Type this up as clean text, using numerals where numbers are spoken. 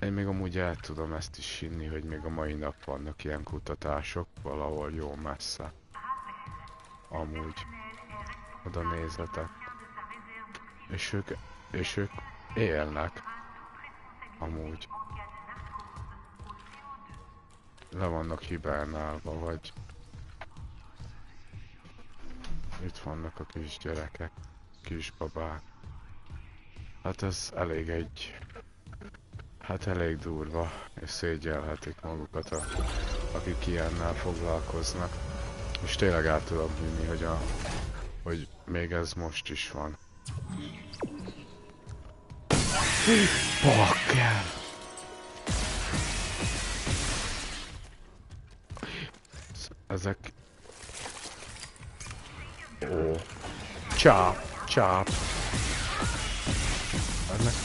Én még amúgy el tudom ezt is hinni, hogy még a mai nap vannak ilyen kutatások valahol jó messze. Amúgy. Oda nézzetek. És ők élnek. Amúgy. Le vannak hibernálva, vagy... Itt vannak a kisgyerekek, kisbabák. Hát ez elég Hát elég durva, és szégyelhetik magukat, akik ilyennel foglalkoznak. És tényleg el tudom hinni, hogy még ez most is van. Bakker! Ezek... Ó. Csáp! Ennek